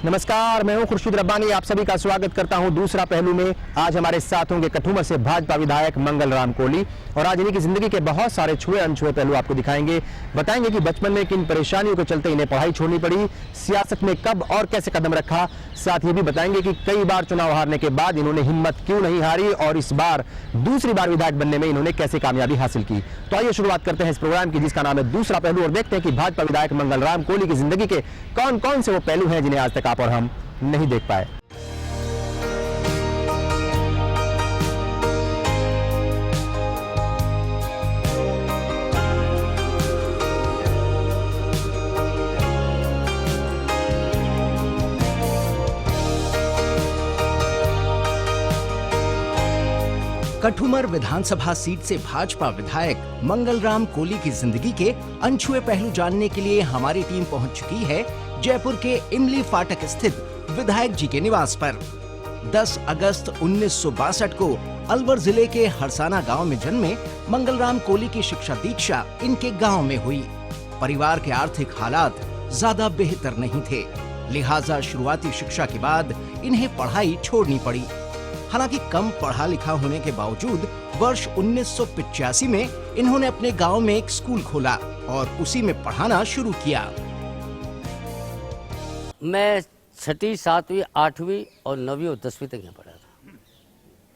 नमस्कार, मैं हूं खुर्शीद रब्बानी। आप सभी का स्वागत करता हूं दूसरा पहलू में। आज हमारे साथ होंगे कठुमर से भाजपा विधायक मंगल राम कोली और आज इन्हीं की जिंदगी के बहुत सारे छुए अनछुए पहलू आपको दिखाएंगे। बताएंगे कि बचपन में किन परेशानियों के चलते इन्हें पढ़ाई छोड़नी पड़ी, सियासत में कब और कैसे कदम रखा। साथ ही भी बताएंगे कि कई बार चुनाव हारने के बाद इन्होंने हिम्मत क्यों नहीं हारी और इस बार दूसरी बार विधायक बनने में इन्होंने कैसे कामयाबी हासिल की। तो आइए शुरुआत करते हैं इस प्रोग्राम की जिसका नाम है दूसरा पहलू और देखते हैं कि भाजपा विधायक मंगल राम कोली की जिंदगी के कौन कौन से वो पहलू हैं जिन्हें आज तक आप और हम नहीं देख पाए। कठुमर विधानसभा सीट से भाजपा विधायक मंगल राम कोली की जिंदगी के अनछुए पहलू जानने के लिए हमारी टीम पहुंच चुकी है जयपुर के इमली फाटक स्थित विधायक जी के निवास पर। 10 अगस्त 1962 को अलवर जिले के हरसाना गांव में जन्मे मंगल राम कोली की शिक्षा दीक्षा इनके गांव में हुई। परिवार के आर्थिक हालात ज्यादा बेहतर नहीं थे, लिहाजा शुरुआती शिक्षा के बाद इन्हें पढ़ाई छोड़नी पड़ी। हालांकि कम पढ़ा लिखा होने के बावजूद वर्ष 1985 में इन्होंने अपने गांव में एक स्कूल खोला और उसी में पढ़ाना शुरू किया। मैं 6ठी, 7वीं, 8वीं और 9वीं और 10वीं तक यहाँ पढ़ा था।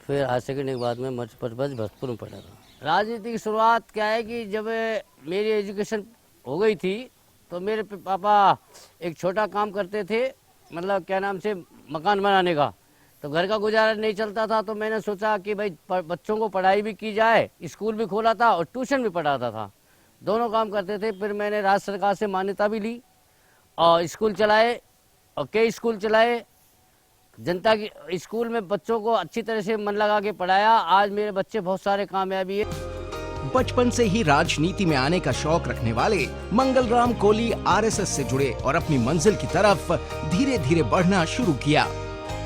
फिर हायर सेकेंडरी के बाद में मध्य प्रदेश भरतपुर में पढ़ा था। राजनीति की शुरुआत क्या है कि जब मेरी एजुकेशन हो गई थी तो मेरे पापा एक छोटा काम करते थे, मतलब क्या नाम से मकान बनाने का। तो घर का गुजारा नहीं चलता था तो मैंने सोचा कि भाई बच्चों को पढ़ाई भी की जाए, स्कूल भी खोला था और ट्यूशन भी पढ़ाता था, दोनों काम करते थे। फिर मैंने राज्य सरकार से मान्यता भी ली और स्कूल चलाए और कई स्कूल चलाए। जनता की स्कूल में बच्चों को अच्छी तरह से मन लगा के पढ़ाया। आज मेरे बच्चे बहुत सारे कामयाबी है। बचपन से ही राजनीति में आने का शौक रखने वाले मंगल राम कोली आरएसएस से जुड़े और अपनी मंजिल की तरफ धीरे धीरे बढ़ना शुरू किया।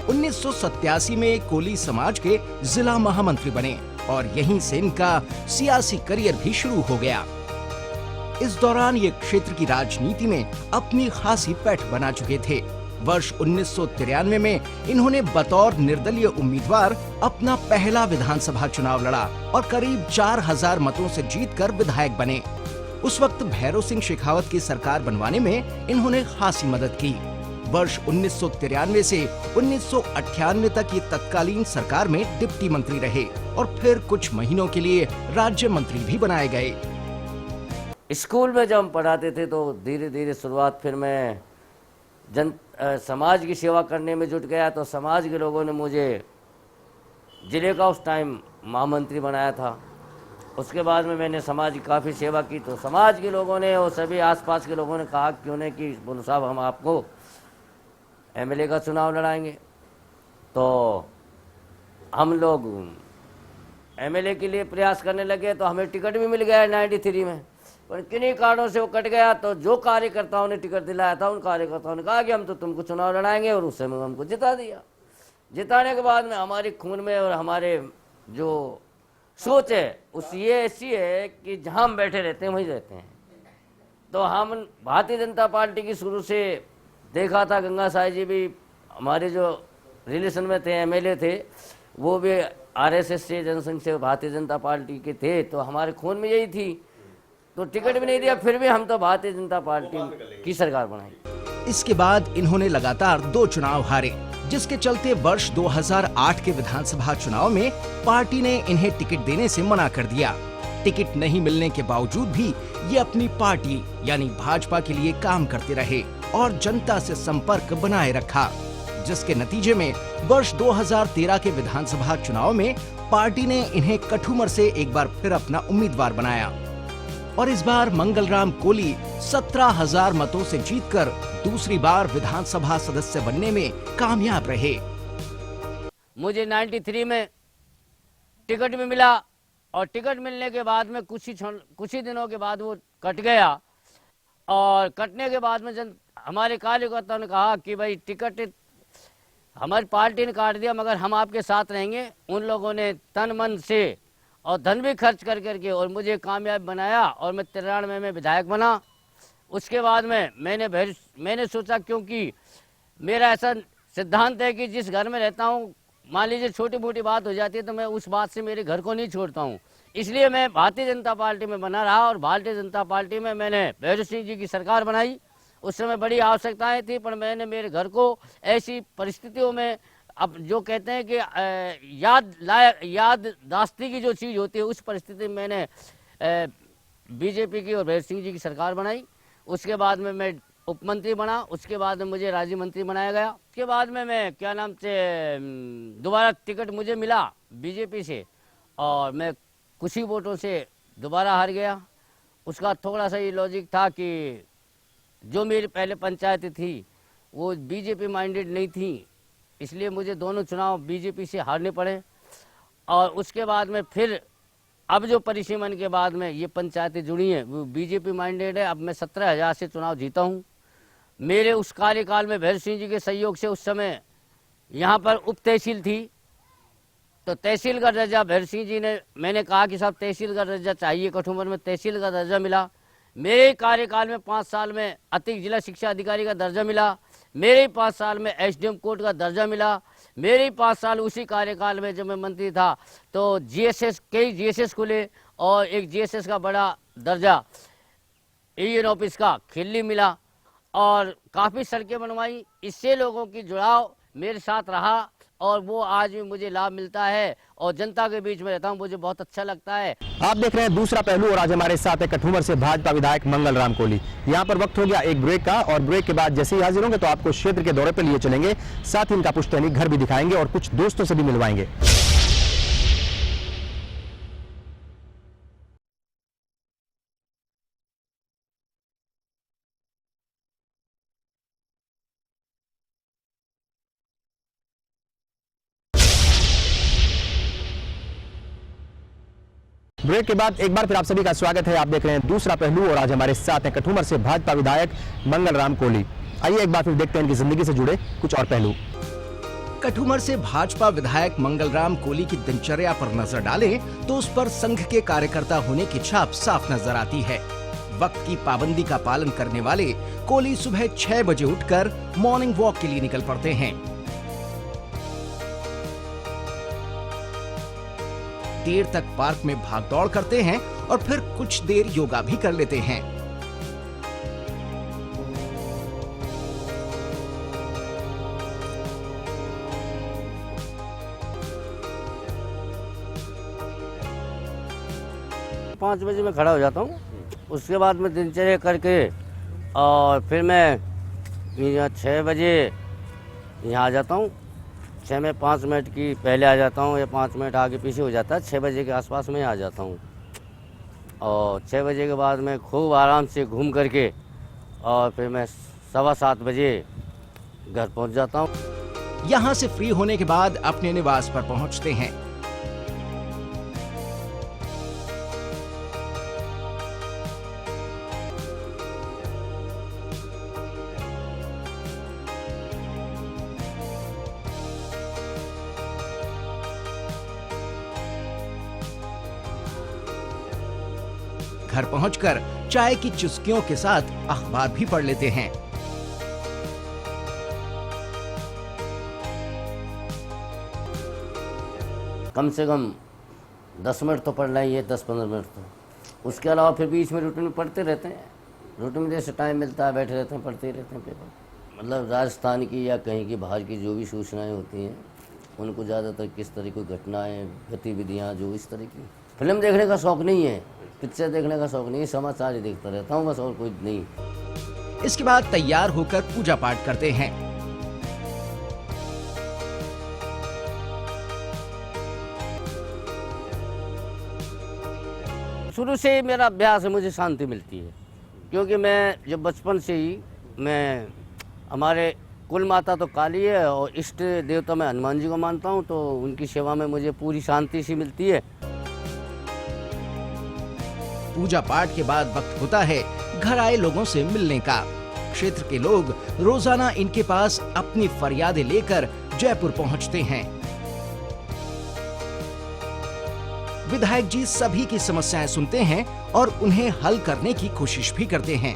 1987 में कोली समाज के जिला महामंत्री बने और यहीं से इनका सियासी करियर भी शुरू हो गया। इस दौरान ये क्षेत्र की राजनीति में अपनी खासी पैठ बना चुके थे। वर्ष 1993 में इन्होंने बतौर निर्दलीय उम्मीदवार अपना पहला विधानसभा चुनाव लड़ा और करीब 4000 मतों से जीतकर विधायक बने। उस वक्त भैरव सिंह शेखावत की सरकार बनवाने में इन्होंने खासी मदद की। वर्ष 1993 से 1998 तक ये तत्कालीन सरकार में डिप्टी मंत्री रहे और फिर कुछ महीनों के लिए राज्य मंत्री भी बनाए गए। स्कूल में जब हम पढ़ाते थे तो धीरे धीरे शुरुआत फिर मैं समाज की सेवा करने में जुट गया। तो समाज के लोगों ने मुझे जिले का उस टाइम महामंत्री बनाया था। उसके बाद में मैंने समाज की काफ़ी सेवा की। तो समाज के लोगों ने और सभी आसपास के लोगों ने कहा क्यों नहीं कि बोलो साहब हम आपको एमएलए का चुनाव लड़ाएंगे। तो हम लोग एमएलए के लिए प्रयास करने लगे। तो हमें टिकट भी मिल गया 93 में, पर किन्हीं कारणों से वो कट गया। तो जो कार्यकर्ताओं ने टिकट दिलाया था उन कार्यकर्ताओं ने कहा कि हम तो तुमको चुनाव लड़ाएंगे और उस समय हमको जिता दिया। जिताने के बाद में हमारी खून में और हमारे जो सोच है उस ये ऐसी है कि जहाँ हम बैठे रहते हैं वहीं रहते हैं। तो हम भारतीय जनता पार्टी की शुरू से देखा था। गंगा साई जी भी हमारे जो रिलेशन में थे, एमएलए थे, वो भी आरएसएस से, जनसंघ से, भारतीय जनता पार्टी के थे। तो हमारे खून में यही थी। तो टिकट भी नहीं दिया, फिर भी हम तो भारतीय जनता पार्टी की सरकार बनाई। इसके बाद इन्होंने लगातार 2 चुनाव हारे, जिसके चलते वर्ष 2008 के विधानसभा चुनाव में पार्टी ने इन्हें टिकट देने से मना कर दिया। टिकट नहीं मिलने के बावजूद भी ये अपनी पार्टी यानी भाजपा के लिए काम करते रहे और जनता से संपर्क बनाए रखा, जिसके नतीजे में वर्ष 2013 के विधानसभा चुनाव में पार्टी ने इन्हें कठुमर से एक बार फिर अपना उम्मीदवार बनाया और इस बार मंगल राम कोली 17,000 मतों से जीतकर दूसरी बार विधानसभा सदस्य बनने में कामयाब रहे। मुझे 93 में टिकट भी मिला और टिकट मिलने के बाद में कुछ ही दिनों के बाद वो कट गया और कटने के बाद में हमारे कार्यकर्ताओं ने कहा कि भाई टिकट हमारी पार्टी ने काट दिया मगर हम आपके साथ रहेंगे। उन लोगों ने तन मन से और धन भी खर्च कर करके और मुझे कामयाब बनाया और मैं 93 में विधायक बना। उसके बाद में मैंने सोचा क्योंकि मेरा ऐसा सिद्धांत है कि जिस घर में रहता हूँ, मान लीजिए छोटी मोटी बात हो जाती है तो मैं उस बात से मेरे घर को नहीं छोड़ता हूँ। इसलिए मैं भारतीय जनता पार्टी में बना रहा और भारतीय जनता पार्टी में मैंने भैरव सिंह जी की सरकार बनाई। उस समय बड़ी आवश्यकताएं थी, पर मैंने मेरे घर को ऐसी परिस्थितियों में, अब जो कहते हैं कि याददाश्ती की जो चीज़ होती है, उस परिस्थिति में मैंने बीजेपी की और भैरव सिंह जी की सरकार बनाई। उसके बाद में मैं उपमंत्री बना, उसके बाद में मुझे राज्य मंत्री बनाया गया। उसके बाद में मैं क्या नाम से दोबारा टिकट मुझे मिला बीजेपी से और मैं कुछ ही वोटों से दोबारा हार गया। उसका थोड़ा सा ये लॉजिक था कि जो मेरी पहले पंचायत थी वो बीजेपी माइंडेड नहीं थी, इसलिए मुझे दोनों चुनाव बीजेपी से हारने पड़े। और उसके बाद में फिर अब जो परिसीमन के बाद में ये पंचायतें जुड़ी हैं वो बीजेपी माइंडेड है। अब मैं 17,000 से चुनाव जीता हूँ। मेरे उस कार्यकाल में भैरव सिंह जी के सहयोग से उस समय यहाँ पर उप तहसील थी, तो तहसील का दर्जा भैरव सिंह जी ने, मैंने कहा कि साहब तहसील का दर्जा चाहिए, कठुमर में तहसील का दर्जा मिला। मेरे कार्यकाल में 5 साल में अतिरिक्त जिला शिक्षा अधिकारी का दर्जा मिला। मेरे 5 साल में एसडीएम कोर्ट का दर्जा मिला। मेरे 5 साल उसी कार्यकाल में जब मैं मंत्री था तो कई जीएसएस खुले और एक जीएसएस का बड़ा दर्जा यूनियन ऑफिस का खिल्ली मिला और काफ़ी सड़कें बनवाई। इससे लोगों की जुड़ाव मेरे साथ रहा और वो आज भी मुझे लाभ मिलता है और जनता के बीच में रहता हूँ, मुझे बहुत अच्छा लगता है। आप देख रहे हैं दूसरा पहलू और आज हमारे साथ है कठुमर से भाजपा विधायक मंगल राम कोली। यहाँ पर वक्त हो गया एक ब्रेक का और ब्रेक के बाद जैसे ही हाजिर होंगे तो आपको क्षेत्र के दौरे पर लिए चलेंगे, साथ ही इनका पुश्तैनी घर भी दिखाएंगे और कुछ दोस्तों से भी मिलवाएंगे। ब्रेक के बाद एक बार फिर आप सभी का स्वागत है। आप देख रहे हैं दूसरा पहलू और आज हमारे साथ है कठुमर से भाजपा विधायक मंगल राम कोली। आइए एक बार फिर देखते हैं इनकी जिंदगी से जुड़े कुछ और पहलू। कठुमर से भाजपा विधायक मंगल राम कोली की दिनचर्या पर नजर डालें तो उस पर संघ के कार्यकर्ता होने की छाप साफ नजर आती है। वक्त की पाबंदी का पालन करने वाले कोली सुबह 6 बजे उठकर मॉर्निंग वॉक के लिए निकल पड़ते हैं। देर तक पार्क में भाग दौड़ करते हैं और फिर कुछ देर योगा भी कर लेते हैं। पाँच बजे मैं खड़ा हो जाता हूँ। उसके बाद मैं दिनचर्या करके और फिर मैं यहाँ 6 बजे यहाँ आ जाता हूँ। 6 में 5 मिनट की पहले आ जाता हूँ या 5 मिनट आगे पीछे हो जाता है। 6 बजे के आसपास में आ जाता हूँ और 6 बजे के बाद मैं खूब आराम से घूम करके और फिर मैं 7:15 बजे घर पहुँच जाता हूँ। यहाँ से फ्री होने के बाद अपने निवास पर पहुँचते हैं। घर पहुंचकर चाय की चुस्कियों के साथ अखबार भी पढ़ लेते हैं। कम से कम 10 मिनट तो पढ़ना ही है, 10-15 मिनट तो। उसके अलावा फिर बीच में रूटीन में पढ़ते रहते हैं। रूटीन में जैसे टाइम मिलता है बैठे रहते हैं, पढ़ते ही रहते हैं पेपर। मतलब राजस्थान की या कहीं की बाहर की जो भी सूचनाएं होती हैं उनको ज़्यादातर किस तरह की घटनाएं, गतिविधियाँ, जो इस तरह की। फिल्म देखने का शौक़ नहीं है, पिक्चर देखने का शौक़ नहीं है, समाचार ही देखता रहता हूँ बस, और कोई नहीं। इसके बाद तैयार होकर पूजा पाठ करते हैं। शुरू से ही मेरा अभ्यास है, मुझे शांति मिलती है क्योंकि मैं जब बचपन से ही मैं हमारे कुल माता तो काली है और इष्ट देवता मैं हनुमान जी को मानता हूँ, तो उनकी सेवा में मुझे पूरी शांति सी मिलती है। पूजा पाठ के बाद वक्त होता है घर आए लोगों से मिलने का। क्षेत्र के लोग रोजाना इनके पास अपनी फरियादें लेकर जयपुर पहुंचते हैं। विधायक जी सभी की समस्याएं सुनते हैं और उन्हें हल करने की कोशिश भी करते हैं।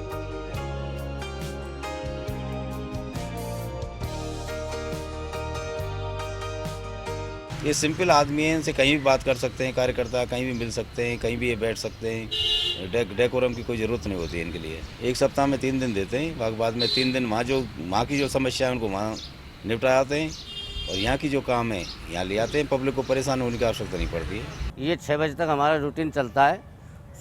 ये सिंपल आदमी हैं, इनसे कहीं भी बात कर सकते हैं, कार्यकर्ता कहीं भी मिल सकते हैं, कहीं भी ये बैठ सकते हैं। डेकोरम की कोई ज़रूरत नहीं होती है इनके लिए। एक सप्ताह में 3 दिन देते हैं, बाद में 3 दिन वहाँ की जो समस्या है उनको वहाँ निपटा आते हैं, और यहाँ की जो काम है यहाँ ले आते हैं। पब्लिक को परेशान होने की आवश्यकता नहीं पड़ती है। ये 6 बजे तक हमारा रूटीन चलता है।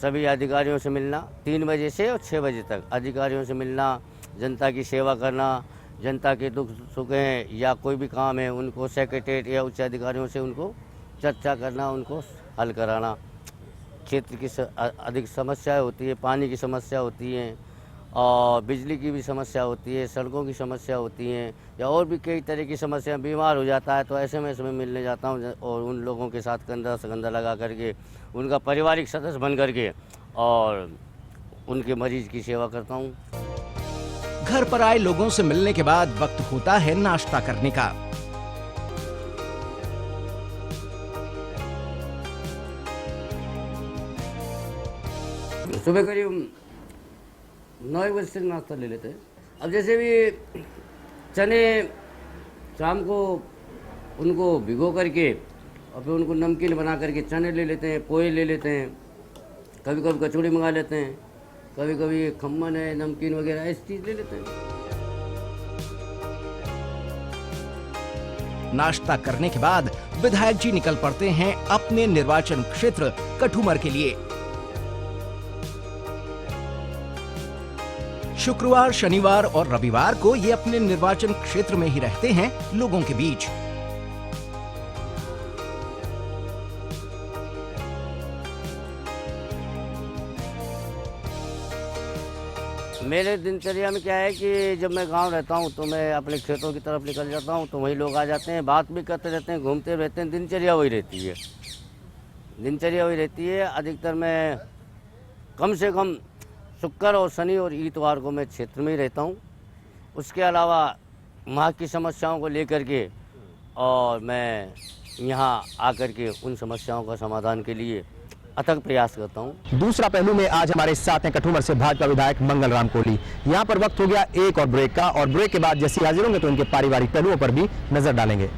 सभी अधिकारियों से मिलना 3 बजे से और 6 बजे तक अधिकारियों से मिलना, जनता की सेवा करना, जनता के दुख सुख हैं या कोई भी काम है उनको सेक्रेटरीट या उच्च अधिकारियों से उनको चर्चा करना, उनको हल कराना। क्षेत्र की अधिक समस्याएं होती है, पानी की समस्या होती है और बिजली की भी समस्या होती है, सड़कों की समस्या होती हैं या और भी कई तरह की समस्या। बीमार हो जाता है तो ऐसे में इसमें मिलने जाता हूँ और उन लोगों के साथ कंधा से कंधा लगा करके उनका पारिवारिक सदस्य बन करके और उनके मरीज की सेवा करता हूँ। घर पर आए लोगों से मिलने के बाद वक्त होता है नाश्ता करने का। सुबह करीब 9 बजे से नाश्ता ले लेते हैं। अब जैसे भी चने शाम को उनको भिगो करके और फिर उनको नमकीन बना करके चने ले लेते हैं, पोहे ले लेते हैं, कभी कभी कचौड़ी मंगा लेते हैं, कभी कभी खम्मन है, नमकीन वगैरह ऐसी चीज़ ले लेते हैं। नाश्ता करने के बाद विधायक जी निकल पड़ते हैं अपने निर्वाचन क्षेत्र कठुमर के लिए। शुक्रवार, शनिवार और रविवार को ये अपने निर्वाचन क्षेत्र में ही रहते हैं लोगों के बीच। मेरे दिनचर्या में क्या है कि जब मैं गांव रहता हूं तो मैं अपने खेतों की तरफ निकल जाता हूं तो वहीं लोग आ जाते हैं, बात भी करते रहते हैं, घूमते रहते हैं। दिनचर्या वही रहती है, दिनचर्या वही रहती है। अधिकतर मैं कम से कम शुक्र और शनि और इतवार को मैं क्षेत्र में ही रहता हूं। उसके अलावा वहाँ की समस्याओं को लेकर के और मैं यहाँ आकर के उन समस्याओं का समाधान के लिए अथक प्रयास करता हूँ। दूसरा पहलू में आज हमारे साथ हैं कठुमर से भाजपा विधायक मंगल राम कोहली। यहाँ पर वक्त हो गया एक और ब्रेक का, और ब्रेक के बाद जैसे हाजिर होंगे तो इनके पारिवारिक पहलुओं पर भी नजर डालेंगे।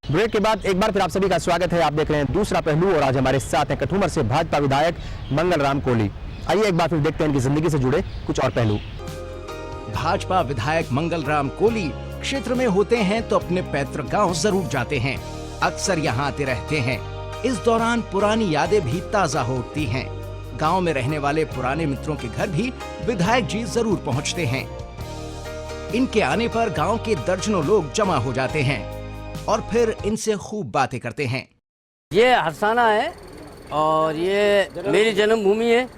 ब्रेक के बाद एक बार फिर आप सभी का स्वागत है। आप देख रहे हैं दूसरा पहलू और आज हमारे साथ हैं कठुमर से भाजपा विधायक मंगल राम कोहली। आइए एक बार फिर देखते हैं इनकी जिंदगी से जुड़े कुछ और पहलू। भाजपा विधायक मंगल राम कोहली क्षेत्र में होते हैं तो अपने पैतृक गांव जरूर जाते हैं, अक्सर यहाँ आते रहते हैं। इस दौरान पुरानी यादें भी ताजा हो उठती हैं। गांव में रहने वाले पुराने मित्रों के घर भी विधायक जी जरूर पहुँचते हैं। इनके आने पर गाँव के दर्जनों लोग जमा हो जाते हैं और फिर इनसे खूब बातें करते हैं। ये हरसाना है और ये मेरी जन्मभूमि है,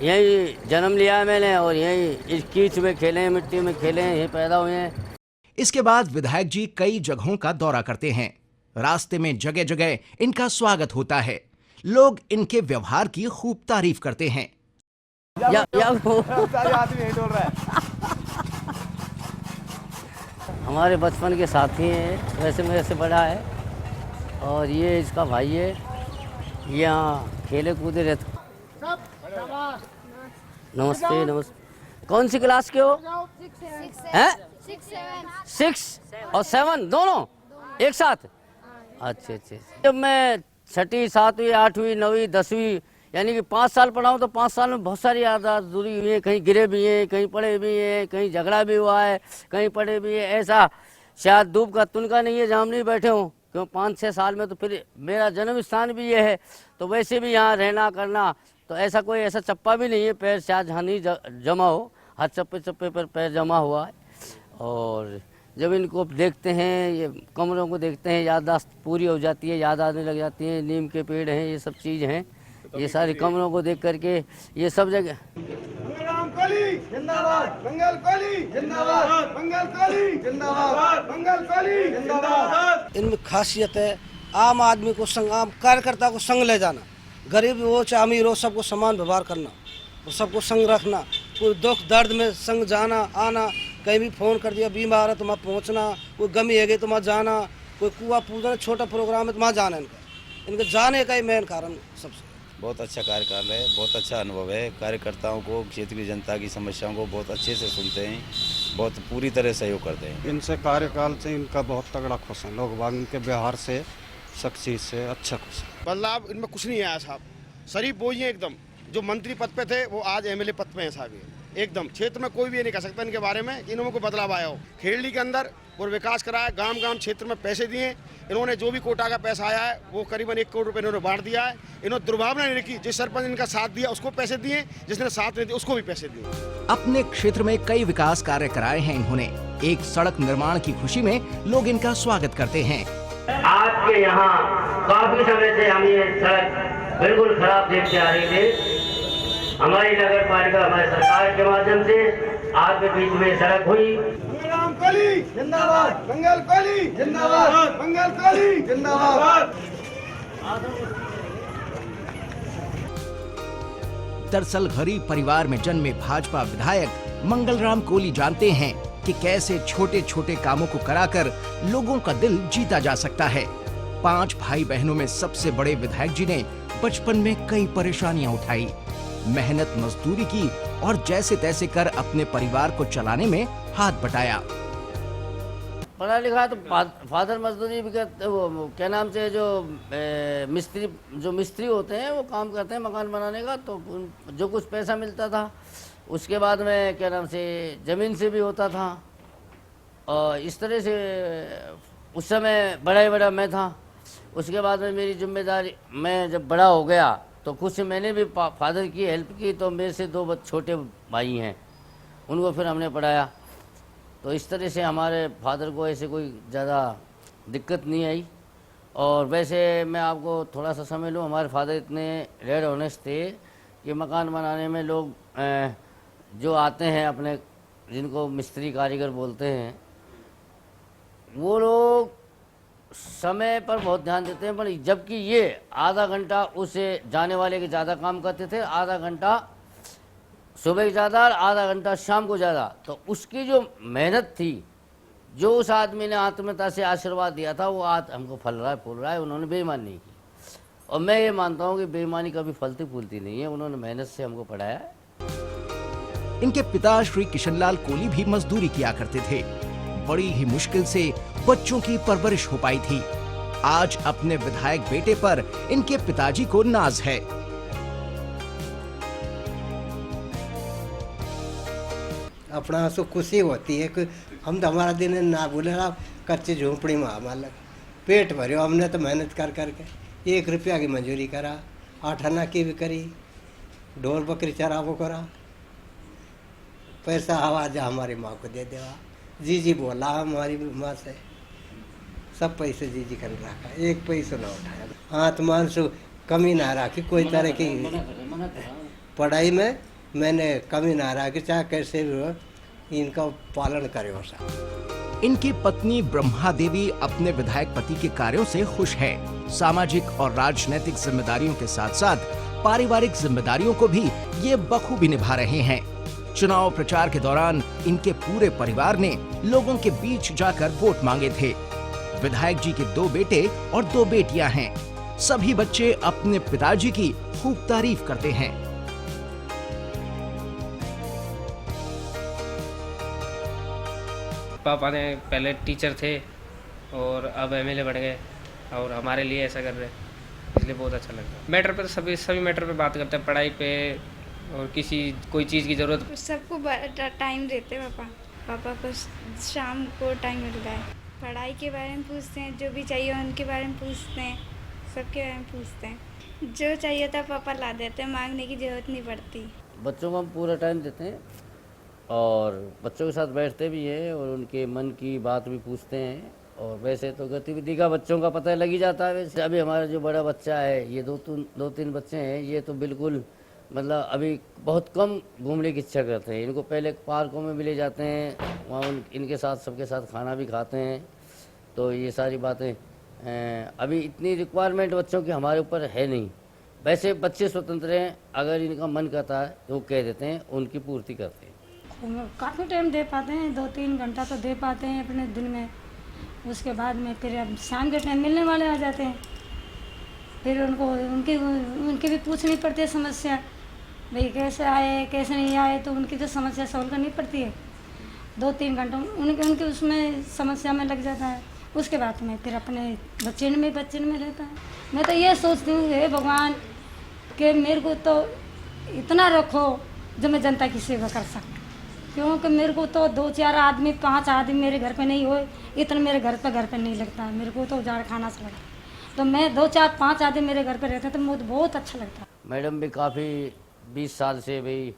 यही जन्म लिया है मैंने और यही इस कीच में खेले हैं, मिट्टी में खेले हैं, यही पैदा हुए हैं। इसके बाद विधायक जी कई जगहों का दौरा करते हैं। रास्ते में जगह जगह इनका स्वागत होता है। लोग इनके व्यवहार की खूब तारीफ करते हैं। हमारे बचपन के साथी हैं, वैसे मेरे से बड़ा है और ये इसका भाई है। यहाँ खेले कूदे रहते। नमस्ते नमस्ते। कौन सी क्लास के हो? हैं? 6 और 7 दोनों एक साथ? अच्छे अच्छे। जब मैं 6ठी 7वीं 8वीं 9वीं 10वीं यानी कि 5 साल पढ़ा हूँ तो 5 साल में बहुत सारी यादात जुड़ी हुई है। कहीं गिरे भी हैं, कहीं पढ़े भी हैं, कहीं झगड़ा भी हुआ है, कहीं पढ़े भी हैं। ऐसा शायद धूप का तुनका नहीं है जहाँ हम नहीं बैठे हों, क्यों 5-6 साल में तो फिर मेरा जन्म स्थान भी ये है। तो वैसे भी यहाँ रहना करना तो ऐसा कोई ऐसा चप्पा भी नहीं है पैर शायद जहाँ नहीं जमा हो, हर चप्पे चप्पे पर पैर जमा हुआ है। और जब इनको देखते हैं, ये कमरों को देखते हैं, याददाश्त पूरी हो जाती है, याद आने लग जाती है। नीम के पेड़ हैं, ये सब चीज़ हैं, ये सारी कमरों को देख करके ये सब जगह मंगल कोहली जिंदाबाद, मंगल कोहली जिंदाबाद, मंगल कोहली जिंदाबाद, मंगल कोहली जिंदाबाद। इनमें खासियत है आम आदमी को संग, आम कार्यकर्ता को संग ले जाना, गरीब हो चाहे अमीर हो सबको समान व्यवहार करना और सबको संग रखना। कोई दुख दर्द में संग जाना आना, कहीं भी फ़ोन कर दिया बीमार है तो वहाँ पहुँचना, कोई गमी है गई तो वहाँ जाना, कोई कुआ पूजना छोटा प्रोग्राम है तो वहाँ जाना इनके जाने का ही मेन कारण सबसे। बहुत अच्छा कार्यकाल है, बहुत अच्छा अनुभव है। कार्यकर्ताओं को, क्षेत्र की जनता की समस्याओं को बहुत अच्छे से सुनते हैं, बहुत पूरी तरह सहयोग करते हैं। इनसे कार्यकाल से इनका बहुत तगड़ा खुश हैं लोग बाग, इनके व्यवहार से, शख्सियत से अच्छा खुश है। बदलाव इनमें कुछ नहीं आया साहब, शरीफ वही है एकदम, जो मंत्री पद पे थे वो आज एमएलए पद पे हैं साहब। ये एकदम क्षेत्र में कोई भी ये नहीं कह सकता इनके बारे में कि इन्होंने कोई बदलाव आया हो। खेड़ी के अंदर और विकास कराया, गांव गांव क्षेत्र में पैसे दिए इन्होंने, जो भी कोटा का पैसा आया है वो करीबन 1 करोड़ रुपए इन्होंने बांट दिया है। इन्होंने दुर्भावना नहीं रखी, जिस सरपंच इनका साथ दिया उसको पैसे दिए, जिसने साथ नहीं दिया उसको भी पैसे दिए। अपने क्षेत्र में कई विकास कार्य कराए हैं इन्होंने। एक सड़क निर्माण की खुशी में लोग इनका स्वागत करते हैं। आपके यहाँ काफी समय से हम ये सड़क बिल्कुल खराब देखते आ रहे थे। हमारी नगर पालिका, हमारे सरकार के माध्यम से आपके बीच में सड़क हुई। राम कोली जिंदाबाद, मंगल कोली जिंदाबाद, मंगल कोली जिंदाबाद। दरअसल गरीब परिवार में जन्मे भाजपा विधायक मंगलराम कोली जानते हैं कि कैसे छोटे छोटे कामों को कराकर लोगों का दिल जीता जा सकता है। 5 भाई बहनों में सबसे बड़े विधायक जी ने बचपन में कई परेशानियां उठाई, मेहनत मजदूरी की और जैसे तैसे कर अपने परिवार को चलाने में हाथ बटाया। पढ़ा लिखा तो फादर मजदूरी भी करते, वो क्या नाम से जो मिस्त्री होते हैं वो काम करते हैं मकान बनाने का। तो जो कुछ पैसा मिलता था उसके बाद में क्या नाम से ज़मीन से भी होता था। और इस तरह से उस समय बड़ा मैं था। उसके बाद में मेरी जिम्मेदारी, मैं जब बड़ा हो गया तो कुछ मैंने भी फादर की हेल्प की। तो मेरे से 2 छोटे भाई हैं, उनको फिर हमने पढ़ाया। तो इस तरह से हमारे फादर को ऐसे कोई ज़्यादा दिक्कत नहीं आई। और वैसे मैं आपको थोड़ा सा समझ लूँ, हमारे फादर इतने रेड ऑनेस्ट थे कि मकान बनाने में लोग जो आते हैं अपने, जिनको मिस्त्री कारीगर बोलते हैं, वो लोग समय पर बहुत ध्यान देते हैं। पर जबकि ये आधा घंटा उसे जाने वाले के ज़्यादा काम करते थे, आधा घंटा सुबह ज़्यादा और आधा घंटा शाम को ज़्यादा। तो उसकी जो मेहनत थी, जो उस आदमी ने आत्मीयता से आशीर्वाद दिया था, वो आज हमको फल रहा है, फूल रहा है। उन्होंने बेईमानी नहीं की और मैं ये मानता हूँ कि बेईमानी कभी फलती फूलती नहीं है। उन्होंने मेहनत से हमको पढ़ाया है। इनके पिता श्री किशनलाल कोली भी मजदूरी किया करते थे। बड़ी ही मुश्किल से बच्चों की परवरिश हो पाई थी। आज अपने विधायक बेटे पर इनके पिताजी को नाज है। अपना सो खुशी होती है कि हम तो हमारा दिन ना भूले, कच्ची झोंपड़ी में हमारा पेट भरे। हमने तो मेहनत कर करके 1 रुपया की मंजूरी करा, 8 आना की भी करी, ढोर बकरी चरावो करा, पैसा आवाज हमारी माँ को दे देवा। जी बोला हमारी माँ से, सब पैसे जी कर रखा, 1 पैसा ना उठाया। हाथ मान सो कमी ना रखी, कोई तरह की पढ़ाई में मैंने कमी ना रखी, चाहे कैसे भी हो इनका पालन करे। इनकी पत्नी ब्रह्मा देवी अपने विधायक पति के कार्यों से खुश है। सामाजिक और राजनीतिक जिम्मेदारियों के साथ साथ पारिवारिक जिम्मेदारियों को भी ये बखूबी निभा रहे हैं। चुनाव प्रचार के दौरान इनके पूरे परिवार ने लोगों के बीच जाकर वोट मांगे थे। विधायक जी के 2 बेटे और 2 बेटियां हैं। सभी बच्चे अपने पिताजी की खूब तारीफ करते हैं। पापा ने पहले टीचर थे और अब एमएलए बन गए और हमारे लिए ऐसा कर रहे हैं, इसलिए बहुत अच्छा लग रहा है। मैटर पे तो सभी मैटर पे बात करते हैं, पढ़ाई पे और कोई चीज़ की ज़रूरत। सबको टाइम देते हैं पापा को, शाम को टाइम मिलता है। पढ़ाई के बारे में पूछते हैं, जो भी चाहिए उनके बारे में पूछते हैं, सबके बारे में पूछते हैं। जो चाहिए था पापा ला देते हैं, मांगने की ज़रूरत नहीं पड़ती। बच्चों को हम पूरा टाइम देते हैं और बच्चों के साथ बैठते भी हैं और उनके मन की बात भी पूछते हैं। और वैसे तो गतिविधि का बच्चों का पता लग ही जाता है। वैसे अभी हमारा जो बड़ा बच्चा है, ये 2-3 बच्चे हैं, ये तो बिल्कुल मतलब अभी बहुत कम घूमने की इच्छा करते हैं। इनको पहले पार्कों में भी ले जाते हैं, वहाँ इनके साथ सबके साथ खाना भी खाते हैं। तो ये सारी बातें अभी इतनी रिक्वायरमेंट बच्चों की हमारे ऊपर है नहीं। वैसे बच्चे स्वतंत्र हैं, अगर इनका मन करता है तो वो कह देते हैं, उनकी पूर्ति करते हैं। काफ़ी टाइम दे पाते हैं, 2-3 घंटा तो दे पाते हैं अपने दिन में। उसके बाद में फिर अब शाम के टाइम मिलने वाले आ जाते हैं, फिर उनकी भी पूछनी पड़ती है समस्या, भाई कैसे आए कैसे नहीं आए, तो उनकी तो समस्या सॉल्व करनी पड़ती है। 2-3 घंटों उनके उसमें समस्या में लग जाता है। उसके बाद में फिर अपने बच्चे में रहता है। मैं तो ये सोचती हूँ, हे भगवान कि मेरे को तो इतना रखो जो मैं जनता की सेवा कर सकूँ, क्योंकि मेरे को तो 2-4 आदमी 5 आदमी मेरे घर पे नहीं होए, इतना मेरे घर पे नहीं लगता है। मेरे को तो उजाड़ खाना से लगता है, तो मैं 2-4-5 आदमी मेरे घर पे रहते हैं तो मुझे बहुत अच्छा लगता है। मैडम भी काफ़ी 20 साल से भाई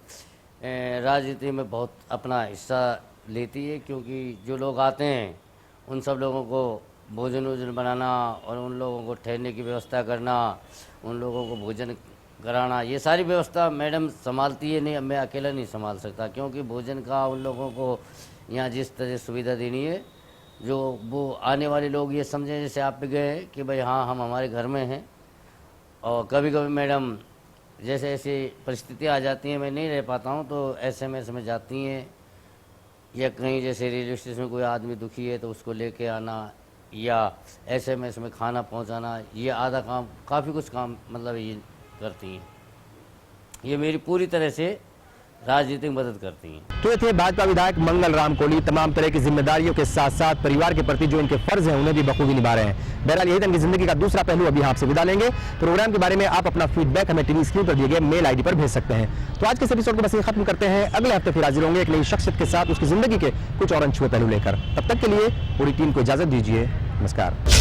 राजनीति में बहुत अपना हिस्सा लेती है, क्योंकि जो लोग आते हैं उन सब लोगों को भोजन बनाना और उन लोगों को ठहरने की व्यवस्था करना, उन लोगों को भोजन कराना, ये सारी व्यवस्था मैडम संभालती है। नहीं, मैं अकेला नहीं संभाल सकता, क्योंकि भोजन का उन लोगों को यहाँ जिस तरह सुविधा देनी है, जो वो आने वाले लोग ये समझें जैसे आप भी गए कि भाई हाँ हम हमारे घर में हैं। और कभी कभी मैडम जैसे ऐसी परिस्थितियाँ आ जाती हैं, मैं नहीं रह पाता हूँ, तो SMS में जाती हैं, या कहीं जैसे रेलवे स्टेशन में कोई आदमी दुखी है तो उसको लेके आना, या SMS में खाना पहुँचाना, ये आधा काम, काफ़ी कुछ काम मतलब ये करती हैं। ये मेरी पूरी तरह से राजनीतिक मदद करती हैं। तो ये थे भाजपा विधायक मंगल राम कोली। तमाम तरह की जिम्मेदारियों के साथ साथ परिवार के प्रति जो उनके फर्ज हैं उन्हें भी बखूबी निभा रहे हैं। बहरहाल यही था उनकी जिंदगी का दूसरा पहलू। अभी आपसे विदा लेंगे। प्रोग्राम के बारे में आप अपना फीडबैक हमें टीवी स्क्रीन पर दिए गए मेल ID पर भेज सकते हैं। तो आज के इस एपिसोड को बस ये खत्म करते हैं। अगले हफ्ते फिर हाजिर होंगे एक नई शख्सियत के साथ, उसकी जिंदगी के कुछ और अनछुए पहलू लेकर। तब तक के लिए पूरी टीम को इजाजत दीजिए। नमस्कार।